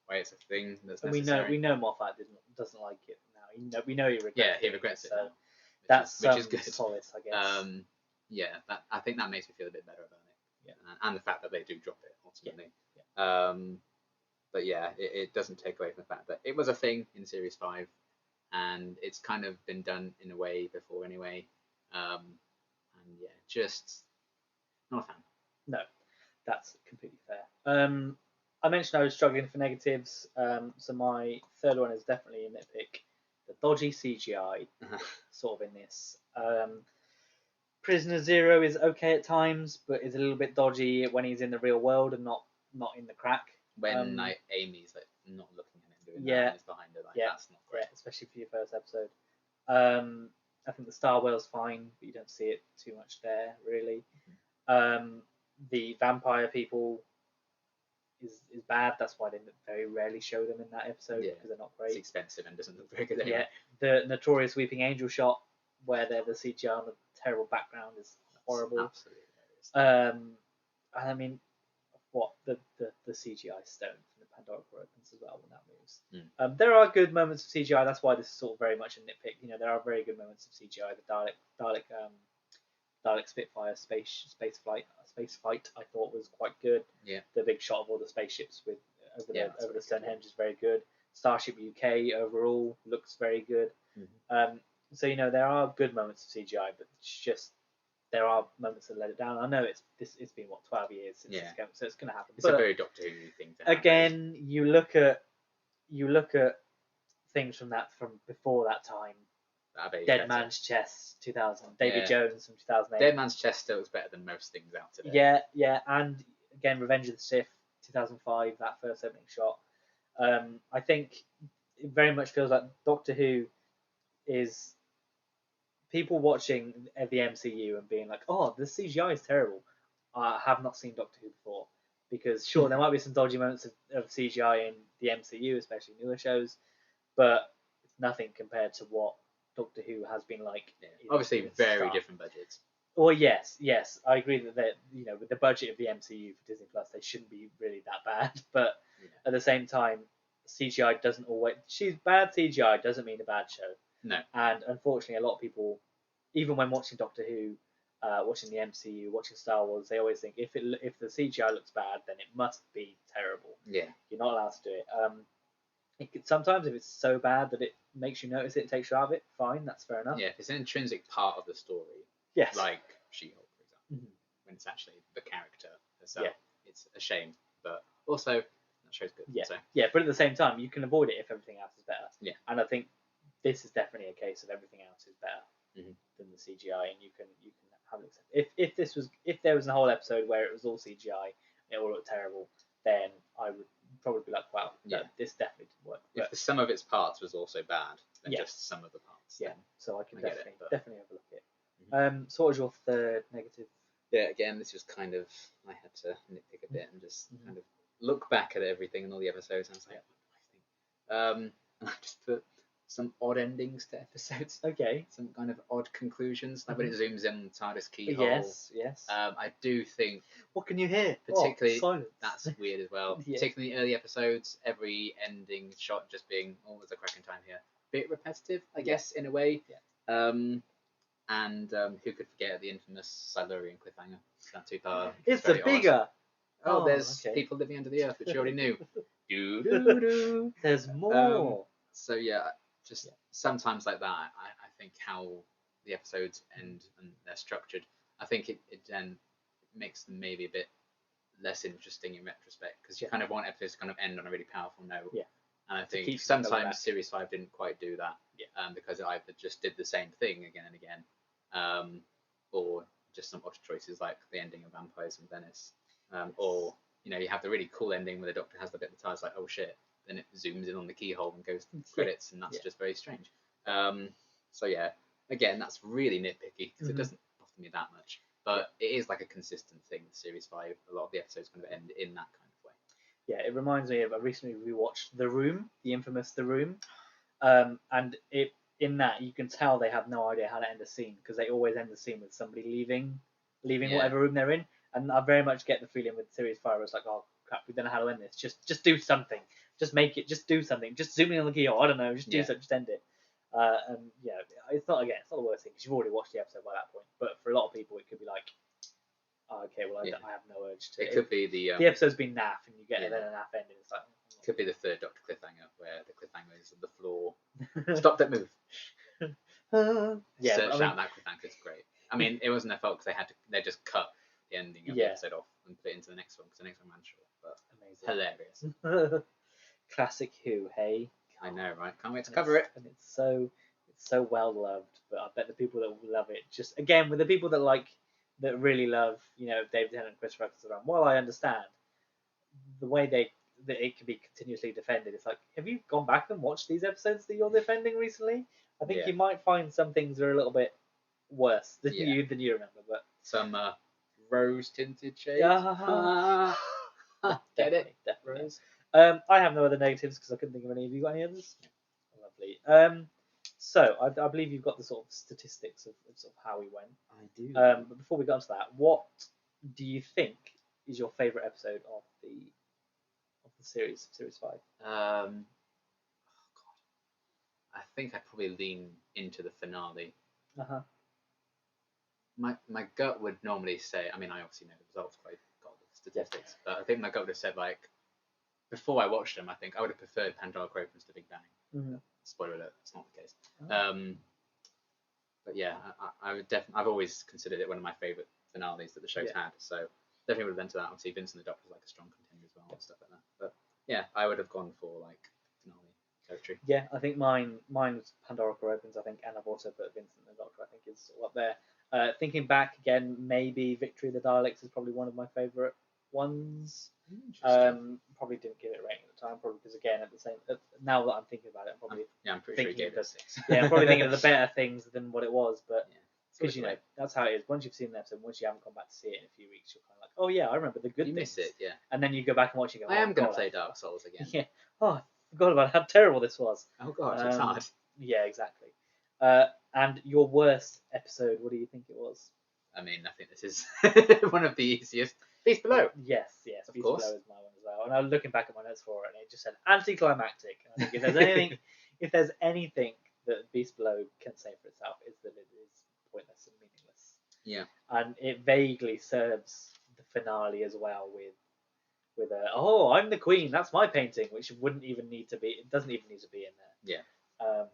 Why it's a thing that's necessary. We know Moffat doesn't like it now. We know he regrets it. Yeah, he regrets it. So which is good. Solace, I guess. I think that makes me feel a bit better about it. Yeah. And the fact that they do drop it ultimately. Yeah. But it doesn't take away from the fact that it was a thing in Series 5, and it's kind of been done in a way before anyway. Just not a fan. No, that's completely fair. I mentioned I was struggling for negatives, so my third one is definitely a nitpick. The dodgy CGI, sort of in this. Prisoner Zero is okay at times, but is a little bit dodgy when he's in the real world and not in the crack. When like Amy's like not looking at him doing that, Yeah. and he's behind her, like Yeah. that's not great. Yeah, especially for your first episode. I think the Star Whale's fine, but you don't see it too much there, really. The vampire people is bad. That's why they very rarely show them in that episode Yeah. because they're not It's great. expensive and doesn't look very good anyway. Yeah, the notorious Weeping Angel shot where they're the CGI on the terrible background is horrible. Absolutely hilarious. And I mean, what the CGI stone from the Pandora opens as well when that moves. There are good moments of CGI. That's why this is sort of very much a nitpick. You know, there are very good moments of CGI. The Dalek Spitfire space fight I thought was quite good. Yeah. The big shot of all the spaceships with over the Stonehenge is very good. Starship UK overall looks very good. So you know there are good moments of CGI, but it's just there are moments that let it down. I know it's been 12 years since this came, so it's going to happen. It's a very Doctor Who thing to happen. Again, you look at things from before that time. Dead Man's Chest 2000, David Jones from 2008. Dead Man's Chest still looks better than most things out today. Yeah, and again Revenge of the Sith 2005, that first opening shot. I think it very much feels like Doctor Who is people watching the MCU and being like, oh, the CGI is terrible. I have not seen Doctor Who before. Because sure, there might be some dodgy moments of CGI in the MCU, especially newer shows, but it's nothing compared to what Doctor Who has been like. Obviously, very different budgets. Well, yes, I agree that with the budget of the MCU for Disney Plus, they shouldn't be really that bad. But at the same time, CGI doesn't always. Bad CGI doesn't mean a bad show. No. And unfortunately, a lot of people, even when watching Doctor Who, watching the MCU, watching Star Wars, they always think if the CGI looks bad, then it must be terrible. Yeah. You're not allowed to do it. Sometimes if it's so bad that it makes you notice it, takes you out of it, fine, that's fair enough. Yeah, if it's an intrinsic part of the story. Yes. Like She-Hulk, for example, when it's actually the character herself, it's a shame. But also, that show's good. Yeah. So. Yeah, but at the same time, you can avoid it if everything else is better. Yeah. And I think this is definitely a case of everything else is better than the CGI, and you can have it. If there was a whole episode where it was all CGI, and it all looked terrible, then I would probably be like, wow, this definitely didn't work. If the sum of its parts was also bad, then just some of the parts. Yeah. So I can definitely overlook it. Mm-hmm. So what was your third negative? Yeah, again, this was kind of I had to nitpick a bit and just kind of look back at everything and all the episodes, and I was like, what do I think? And I just put some odd endings to episodes. Okay. Some kind of odd conclusions, like when it zooms in on the TARDIS keyhole. Yes. I do think. What can you hear? Particularly, silence. That's weird as well. Particularly in the early episodes, every ending shot just being, oh, there's a cracking time here. Bit repetitive, I guess, in a way. Yeah. And who could forget the infamous Silurian cliffhanger? Not too far. It's a bigger. Oh, there's people living under the earth, which you already knew. Do. There's more. So yeah, just sometimes like that. I think how the episodes end and they're structured. I think it then makes them maybe a bit less interesting in retrospect because you kind of want episodes to kind of end on a really powerful note. Yeah. And I think sometimes Series 5 didn't quite do that. Yeah. Because it either just did the same thing again and again, or just some odd choices like the ending of Vampires in Venice, or you have the really cool ending where the Doctor has the bit of the TARDIS like, oh shit, then it zooms in on the keyhole and goes to the credits, and that's just very strange. So yeah, again, that's really nitpicky because it doesn't bother me that much, but it is like a consistent thing. Series 5, a lot of the episodes kind of end in that kind of way. Yeah, it reminds me of I recently rewatched The Room, the infamous The Room, and in that you can tell they have no idea how to end a scene because they always end the scene with somebody leaving whatever room they're in, and I very much get the feeling with Series 5 where it's like, oh crap, we don't know how to end this. Just do something. Just make it. Just do something. Just zoom in on the keyhole. I don't know. Just do something. Just end it. And it's not the worst thing because you've already watched the episode by that point. But for a lot of people, it could be like, oh, okay, well I have no urge to. It could be the episode's been naff and you get then a naff ending. It's like. It could be the third Doctor cliffhanger where the cliffhanger is on the floor. Stop that move. Search out that cliffhanger. It's great. I mean, it wasn't their fault because they just cut the ending of the episode off and put it into the next one because the next one ran short. But amazing, hilarious. Classic Who, hey? I know, right? Can't wait to cover it. And it's so it's so well loved, but I bet the people that love it just again with the people that really love David Tennant and Chris Ruckus around. While I understand the way that it can be continuously defended, it's like, have you gone back and watched these episodes that you're defending recently? I think you might find some things are a little bit worse than you remember, but some rose tinted shades. Get it? Definitely. Rose. I have no other negatives because I couldn't think of any. Have you got any others? Lovely. So I believe you've got the sort of statistics of sort of how we went. I do. But before we get onto that, what do you think is your favourite episode of the series 5? Oh God, I think I'd probably lean into the finale. My gut would normally say, I mean, I obviously know the results quite got the statistics, but I think my gut would have said, like, before I watched them, I think I would have preferred Pandora opens to Big Bang. Spoiler alert, it's not the case. But yeah, I would definitely. I've always considered it one of my favourite finales that the show's had. So definitely would have been to that. Obviously, Vincent the Doctor's like a strong contender as well and stuff like that. But yeah, I would have gone for like finale territory. Yeah, I think mine was Pandora opens. I think, and I've also put Vincent the Doctor. I think is up there. Thinking back again, maybe Victory of the Daleks is probably one of my favourite ones. Probably didn't give it a rating at the time, probably because again, at the same now that I'm thinking about it, I'm pretty sure you gave it a 6. I'm probably thinking of the better things than what it was, but because that's how it is. Once you've seen the episode, once you haven't gone back to see it in a few weeks, you're kind of like, oh yeah, I remember the good things. You miss it, yeah. And then you go back and watch it. And go, I am going to play Dark Souls again. Yeah. Oh, I forgot about how terrible this was. Oh god, it's hard. Yeah, exactly. And your worst episode, what do you think it was? I mean, I think this is one of the easiest. Beast Below. Yes, Beast Below is my one as well. And I was looking back at my notes for it, and it just said anticlimactic. And I think if there's anything that Beast Below can say for itself, is that it is pointless and meaningless. Yeah. And it vaguely serves the finale as well with I'm the queen, that's my painting, which wouldn't even need to be. It doesn't even need to be in there. Yeah.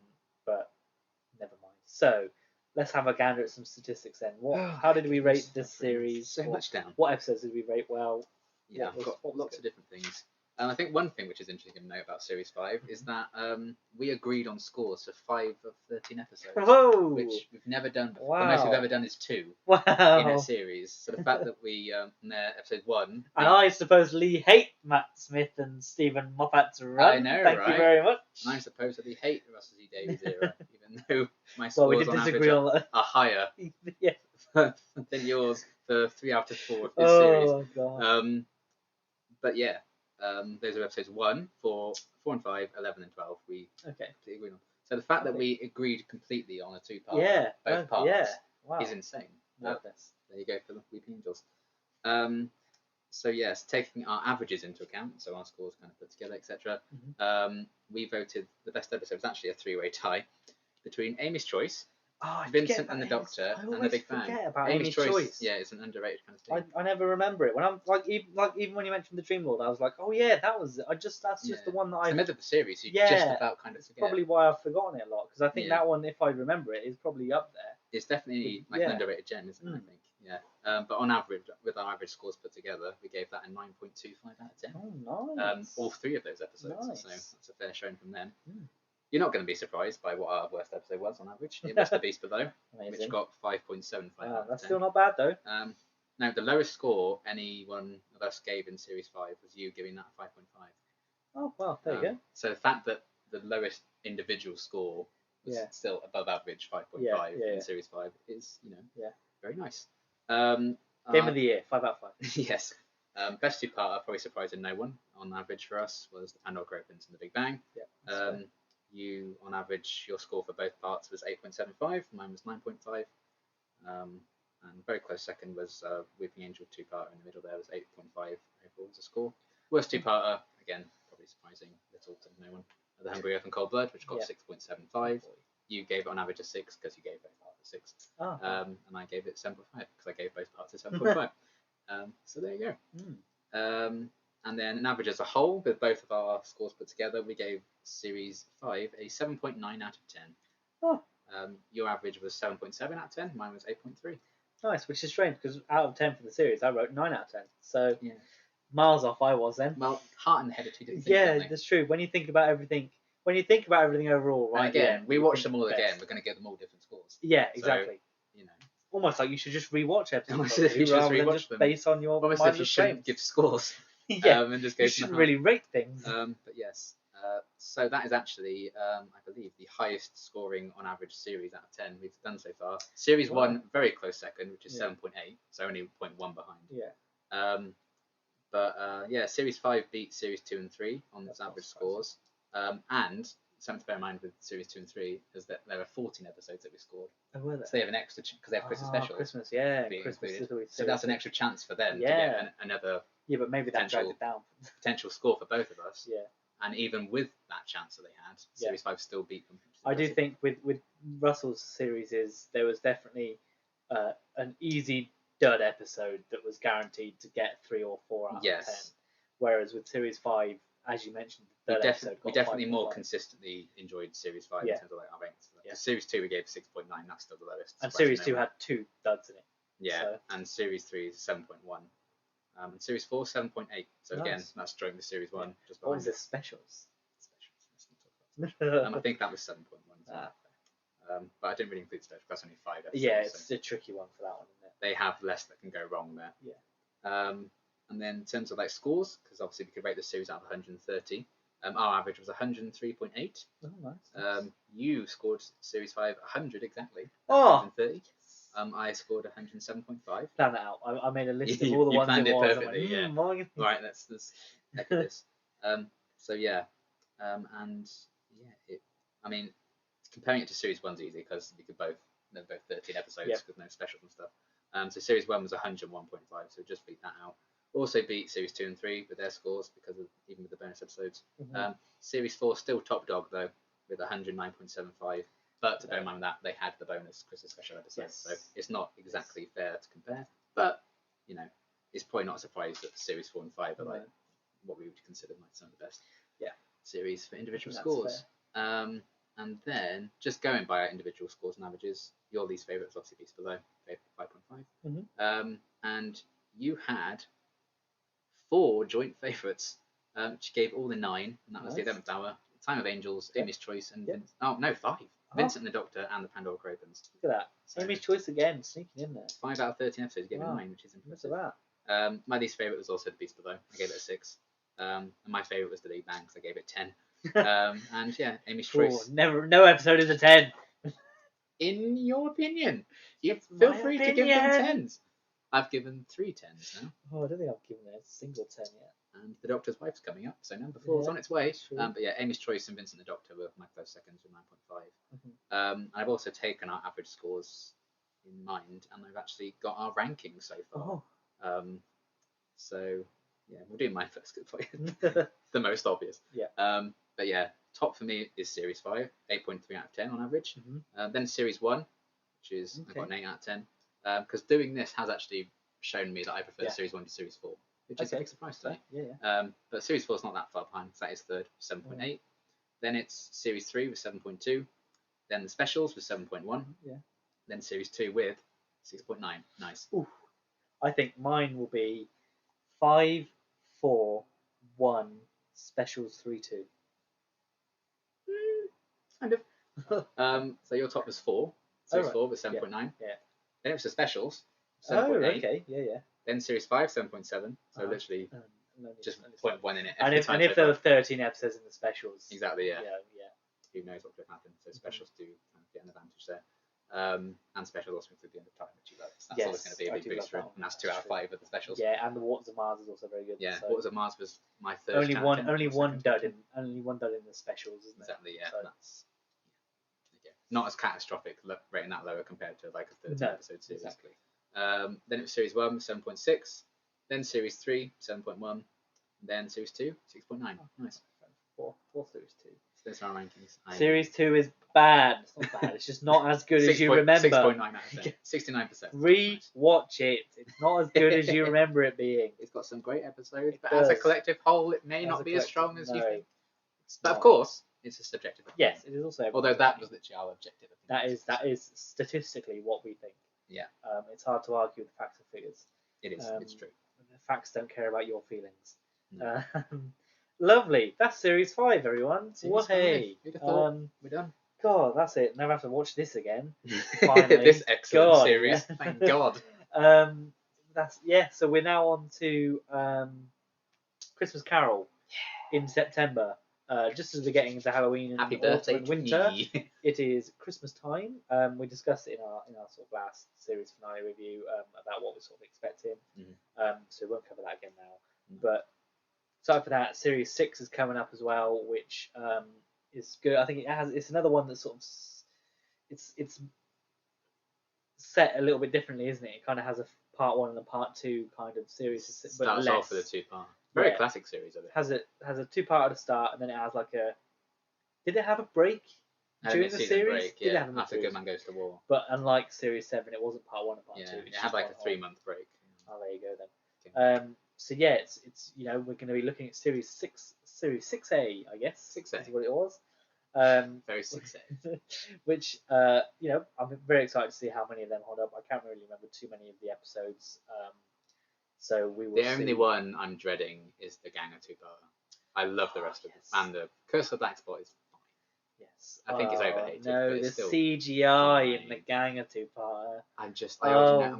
But never mind. So let's have a gander at some statistics then. How did we rate this series? So much down. What episodes did we rate well? Yeah, I've got lots of different things. I think one thing which is interesting to note about Series 5 is that we agreed on scores for 5 of 13 episodes. Whoa! Which we've never done before. Wow. The most we've ever done is 2 in a series. So the fact that we, in episode 1... And I supposedly hate Matt Smith and Stephen Moffat's run. I know, Thank you very much. And I supposedly hate the Russell T Davies era, even though my scores we can on disagree average on that. are higher than yours for 3 out of 4 of this series. God. But yeah, those are episodes 1, 4, 4 and 5, 11 and 12. We completely agreed on. So the fact that we agreed completely on a 2-part, both parts, is insane. There you go for the Weeping Angels. So yes, taking our averages into account, so our scores kind of put together, etc. We voted the best episode was actually a 3-way tie between Amy's Choice, Vincent and the Doctor, and the Big Bang. Amy's Choice, yeah, it's an underrated kind of thing. I never remember it. When I'm even when you mentioned the Dream Lord, I was like, oh yeah, that's just the one that I. It's the middle of the series. You just about kind of forget. Probably why I've forgotten it a lot, because I think that one, if I remember it, is probably up there. It's definitely like an underrated gem, isn't it? I think. Yeah. But on average, with our average scores put together, we gave that a 9.25 out of 10. Oh, nice. All 3 of those episodes. Nice. So that's a fair showing from them. You're not going to be surprised by what our worst episode was on average. It was The Beast Below, which got 5.75 out of 10. That's still not bad, though. Now, the lowest score any one of us gave in Series 5 was you giving that 5.5. Oh, well, there you go. So the fact that the lowest individual score was still above average, 5.5 in Series 5, is, very nice. Game of the year, 5 out of 5. Yes. Best 2-parter, probably surprising no one on average for us, was the Pandora Opens and the Big Bang. Yeah, you, on average, your score for both parts was 8.75, mine was 9.5. And very close second was Weeping Angel 2-parter in the middle there was 8.5 overall as a score. Worst 2-parter, again, probably surprising little to no one. The Hungry Earth and Cold Blood, which got 6.75. You gave it on average a 6 because you gave both parts a 6. And I gave it 7.5 because I gave both parts a 7.5. So there you go. And then an average as a whole, with both of our scores put together, we gave Series 5 a 7.9 out of 10. Your average was 7.7 out of 10, mine was 8.3. Nice, which is strange because out of 10 for the series, I wrote 9 out of 10. So miles off I was then. Well, heart and head are 2 different things. Yeah, that's true. When you think about everything when you think about everything overall, right? And again, yeah, we you watch think them all it's again. best. We're going to give them all different scores. Yeah, So, exactly. you know, Almost like you should just rewatch episodes Almost as if you should just rather than rewatch just them. based on your almost if you mindless shouldn't claims. give scores. Yeah, And just go you from shouldn't the really rate things. But yes, so that is actually, I believe, the highest scoring on average series out of 10 we've done so far. Series Wow. 1, very close second, which is Yeah. 7.8, so only 0.1 behind. Yeah. But yeah, Series 5 beat Series 2 and 3 on its That's not average surprising. scores. And something to bear in mind with Series 2 and 3 is that there are 14 episodes that we scored. Oh, were there? So they have an extra, because they have Christmas specials. Christmas, yeah. being Christmas included. is always So that's an extra chance for them to Yeah. get another Yeah, but maybe that dragged it down. potential score for both of us. Yeah. And even with that chance that they had, Yeah. Series 5 still beat them. I do think with Russell's series there was definitely an easy dud episode that was guaranteed to get 3 or 4 out of 10. Whereas with Series 5, as you mentioned, the third episode got we definitely more 5.1. consistently enjoyed Series 5 Yeah. in terms of like our ranks. Yeah. Series 2 we gave 6.9, that's still the lowest. And Series 2 had 2 duds in it. Yeah, so. And Series 3 is 7.1. And Series 4, 7.8. So again, Nice. that's joining the Series 1. Just What was behind the specials? I think that was 7.1. Ah. But I didn't really include special. That's only 5 episodes. Yeah, it's a tricky one for that one, isn't it? They have less that can go wrong there. Yeah. And then in terms of like scores, because obviously we could rate the series out of 130. Our average was 103.8. Oh, nice. You scored Series 5 100 exactly. Oh. 130. I scored 107.5. Plan that out. I made a list of all the you ones planned it was. perfectly. Yeah. Right. Let's echo this. So yeah. And yeah. I mean, comparing it to Series 1's easy because we could both. They're both 13 episodes with no specials and stuff. So Series 1 was 101.5, so just beat that out. Also beat Series 2 and 3 with their scores because of even with the bonus episodes. Mm-hmm. Series 4 still top dog though with 109.75. But to bear in mind that they had the bonus Christmas special episode, so it's not exactly fair to compare. But you know, it's probably not a surprise that Series 4 and 5 are like what we would consider like some of the best series for individual scores. And then just going by our individual scores and averages, your least favourite was obviously Beast Below, 5.5. Mm-hmm. And you had 4 joint favourites, which gave all the 9, and that was the 11th Hour, Time of Angels, Amy's Choice, and 5. Vincent the Doctor and the Pandora Opens. Look at that. So Amy's Choice again, sneaking in there. 5 out of 13 episodes gave it 9, which is impressive. Look at that. My least favourite was also The Beast Below. I gave it a 6. And my favourite was The Big Bang, so I gave it 10. And yeah, Amy's Choice. No episode is a 10. In your opinion, you feel free to give them 10s. I've given 3 10s now. Oh, I don't think I've given a single 10 yet. And The Doctor's Wife's coming up, so number 4 is on its way. True. But yeah, Amy's Choice and Vincent the Doctor were my close seconds with 9.5. Mm-hmm. I've also taken our average scores in mind, and I've actually got our rankings so far. So yeah, we'll do my first good for you. The most obvious. Yeah. But yeah, top for me is Series 5, 8.3 out of 10 on average. Mm-hmm. Then Series 1, which is I've got an 8 out of 10. Because doing this has actually shown me that I prefer Series 1 to Series 4, which is a big surprise to me. But Series 4 is not that far behind, so that is third, 7.8. Then it's Series 3 with 7.2. Then the specials with 7.1. Yeah. Then Series 2 with 6.9. Nice. Ooh. I think mine will be 5, 4, 1, specials 3, 2. Kind of. So your top was 4. Series 4 with 7.9. Yeah. Then it was the specials. 7.8. Oh, okay. Yeah. Then Series 5, 7.7. So literally just 0.1 in it. And if there were 13 episodes in the specials. Exactly, yeah. Yeah. Who knows what could have happened. So specials do kind of get an advantage there. And specials also include the end of time, which you love. That's always going to be a big boost for it. And that's 2 out of 5 of the specials. Yeah, and the Waters of Mars is also very good. Yeah, so. Waters of Mars was my third. Only one dud in the specials, isn't it? Exactly, yeah. So. That's not as catastrophic rating that lower compared to like a 13 episode series. Exactly. Then it was Series 1, 7.6. Then Series 3, 7.1. Then Series 2, 6.9. Nice. 4 Series 2. So those are our rankings. Series 2 is bad. It's not bad. It's just not as good as you remember. 6.9 out of 10. 69%. Re-watch it. It's not as good as you remember it being. It's got some great episodes, but as a collective whole, it may not be as strong as you think. But of course, it's a subjective opinion. Yes, it is also. Although that was literally our objective opinion. That is statistically what we think. Yeah. It's hard to argue with facts and figures. It is. It's true. The facts don't care about your feelings. No. Lovely. That's series 5, everyone. Series Hey. 5. Who'd have thought? We're done. God, that's it. Never have to watch this again. Finally. This excellent God, series. yeah. Thank God. So we're now on to Christmas Carol in September. Just as we're getting into Halloween and Happy autumn birthday and to winter, me. it is Christmas time. We discussed it in our sort of last series finale review about what we're sort of expecting. So we won't cover that again now. But aside for that, series 6 is coming up as well, which is good. I think it's another one that sort of it's set a little bit differently, isn't it? It kind of has a part 1 and a part 2 kind of series, but Starts less. off with a 2-part. Very classic series of it. Has a 2-part at the start, and then it has like a. Did it have a break during the series? Break, yeah. After Good Man Goes to War. But unlike series 7, it wasn't part 1 and part 2. It had like a 3-month break. Oh, there you go then. So yeah, it's we're going to be looking at series 6A, I guess. 6A is what it was. Very 6A. Which I'm very excited to see how many of them hold up. I can't really remember too many of the episodes. So we will. The only one I'm dreading is the Ganger 2-parter. I love the rest of it, and the Curse of Black Spot is fine. Yes, I think it's overhated. No, but it's the still CGI in the Ganger 2-parter. I'm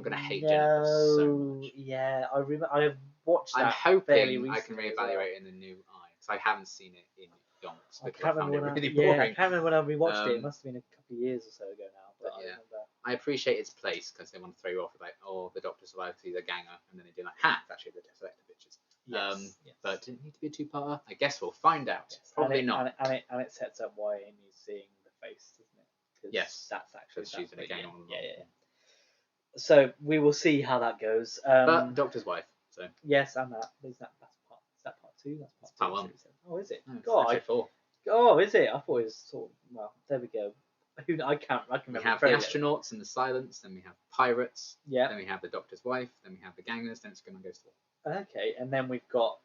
gonna hate Jennifer so much. Yeah, I've watched that. I'm hoping fairly recently I can reevaluate in the new eye because I haven't seen it in yonks. I can't remember when I rewatched it. It must have been a couple of years or so ago now. But I appreciate its place because they want to throw you off with like, oh, the Doctor survived, he's a Ganger, and then they do like, ha, it's actually the Deselector bitches. Yes. But did it need to be a 2-parter? I guess we'll find out. Yes. Probably not. And it sets up why Amy's seeing the face, doesn't it? Yes. That's actually she's in a Ganger on the yeah. So we will see how that goes. But Doctor's wife. So yes, and that is that. That's part 2. That's part 1. Oh, is it? No, God, 4. Oh, is it? I thought it was sort of. Well, there we go. I can't We remember. have the astronauts and the silence, then we have pirates, yeah. Then we have the Doctor's wife, then we have the Gangers, then it's Good Man Goes to War. Okay, and then we've got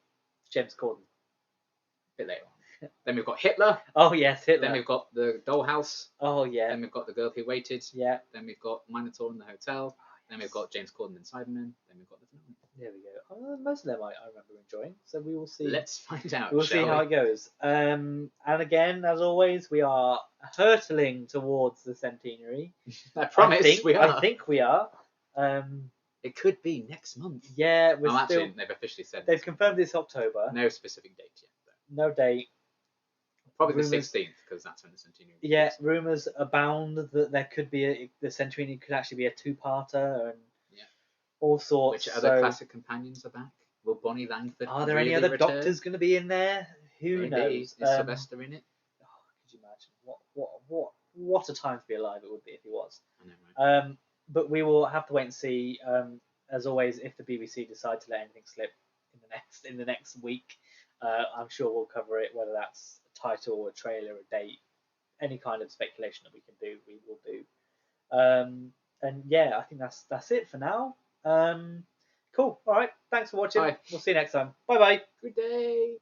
James Corden. A bit later on. Then we've got Hitler. Oh yes, Hitler. Then we've got the Dollhouse. Oh yeah. Then we've got the Girl Who Waited. Yeah. Then we've got Minotaur in the hotel. Then we've got James Corden and Cybermen. Then we've got the finale. There we go. Most of them I remember enjoying. So we will see. Let's find out. We'll see how it goes. And again, as always, we are hurtling towards the centenary. I promise we are. I think we are. It could be next month. Yeah, we're still. Actually, they've officially said. They've confirmed it's October. No specific date yet. Though. No date. Probably the 16th because that's when the centenary. Yeah, rumours abound that there could be the centenary could actually be a 2-parter and all sorts. Which other classic companions are back? Will Bonnie Langford? Are there any other Doctors going to be in there? Who knows? Is Sylvester in it? Oh, could you imagine what a time to be alive it would be if he was? I know, right? But we will have to wait and see. As always, if the BBC decide to let anything slip in the next week, I'm sure we'll cover it. Whether that's a title, a trailer, a date, any kind of speculation that we can do, we will do. And yeah, I think that's it for now. Cool. All right. Thanks for watching. Bye. We'll see you next time. Bye bye. Good day.